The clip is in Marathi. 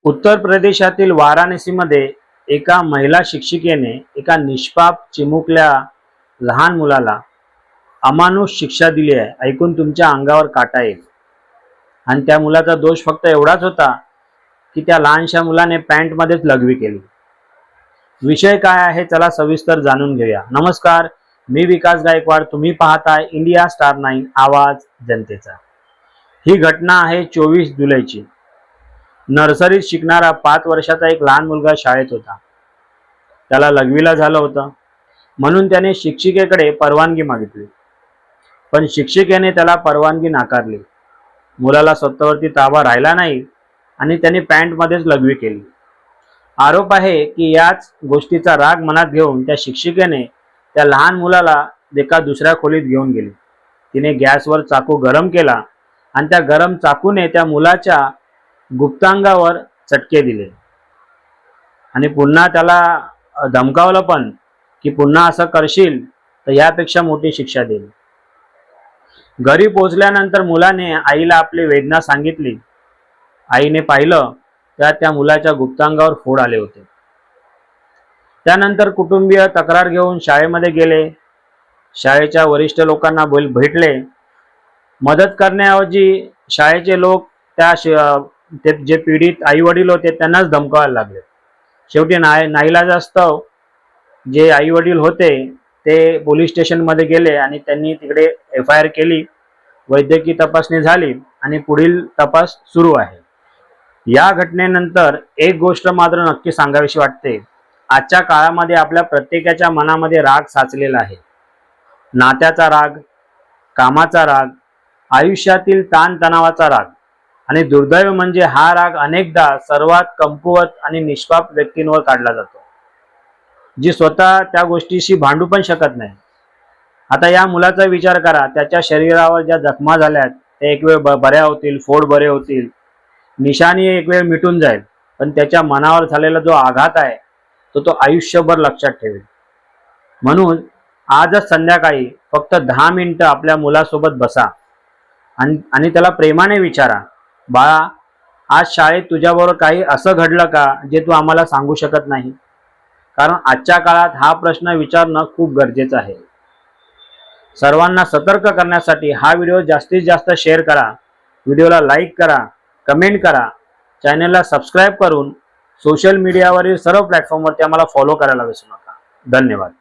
उत्तर प्रदेशातील वाराणसीमध्ये एका महिला शिक्षिकेने एका निष्पाप चिमुकल्या लहान मुलाला अमानुष शिक्षा दिली आहे। ऐकून तुमच्या अंगावर काटा येईल। आणि त्या मुलाचा दोष फक्त एवढाच होता की त्या लहानशा मुलाने पॅन्टमध्येच लघवी केली। विषय काय आहे चला सविस्तर जाणून घेऊया। नमस्कार, मी विकास गायकवाड, तुम्ही पाहताय इंडिया स्टार 9 आवाज जनतेचा। ही घटना आहे 24 जुलैची। नर्सरीत शिकणारा 5 वर्षाचा एक लहान मुलगा शाळेत होता। त्याला लघवीला झालं होतं म्हणून त्याने शिक्षिकेकडे परवानगी मागितली, पण शिक्षिकेने त्याला परवानगी नाकारली। मुलाला स्वतःवरती ताबा राहिला नाही आणि त्याने पॅन्टमध्येच लघवी केली। आरोप आहे की याच गोष्टीचा राग मनात घेऊन त्या शिक्षिकेने त्या लहान मुलाला एका दुसऱ्या खोलीत घेऊन गेली। तिने गॅसवर चाकू गरम केला आणि त्या गरम चाकूने त्या मुलाच्या गुप्तांगावर चटके दिले आणि पुन्हा त्याला धमकावलं पण की पुन्हा असं करशील तर यापेक्षा मोठी शिक्षा देईल। घरी पोहोचल्यानंतर मुलाने आईला आपली वेदना सांगितली। आईने पाहिलं तर त्या मुलाच्या गुप्तांगावर फोड आले होते। त्यानंतर कुटुंबीय तक्रार घेऊन शाळेमध्ये गेले। शाळेच्या वरिष्ठ लोकांना भेटले। मदत करण्याऐवजी शाळेचे लोक ते जे पीडित आई वडील होते त्यांनाच धमकावायला लागले। शेवटी नाईलाजास्तव जे आई वडील होते ते पोलीस स्टेशनमध्ये गेले आणि त्यांनी तिकडे FIR केली। वैद्यकीय तपासणी झाली आणि पुढील तपास सुरू आहे। या घटनेनंतर एक गोष्ट मात्र नक्की सांगावीशी वाटते। आजच्या काळामध्ये आपल्या प्रत्येकाच्या मनामध्ये राग साचलेला आहे। नात्याचा राग, कामाचा राग, आयुष्यातील ताणतणावाचा राग आणि दुर्दैव म्हणजे हा राग अनेकदा सर्वात कमकुवत आणि निष्पाप व्यक्तींवर काढला जातो, जी स्वतः त्या गोष्टीशी भांडू पण शकत नाही। आता या मुलाचा विचार करा, त्याच्या शरीरावर ज्या जखमा झाल्यात त्या एक वेळ बऱ्या होतील, फोड बरे होतील, निशाणी एक वेळ मिटून जाईल, पण त्याच्या मनावर झालेला जो आघात आहे तो आयुष्यभर लक्षात ठेवेल। म्हणून आजच संध्याकाळी फक्त 10 मिनिटं आपल्या मुलासोबत बसा आणि त्याला प्रेमाने विचारा, बाळा, आज शाळेत तुझ्याबरोबर काही असं घडलं का जे तू आम्हाला सांगू शकत नाही? कारण आजच्या काळात हा प्रश्न विचारणं खूप गरजेचं आहे। सर्वांना सतर्क करण्यासाठी हा व्हिडिओ जास्तीत जास्त शेअर करा, व्हिडिओला लाईक करा, कमेंट करा, चॅनलला सबस्क्राईब करून सोशल मीडियावरील सर्व प्लॅटफॉर्मवरती आम्हाला फॉलो करायला विसरू नका। धन्यवाद।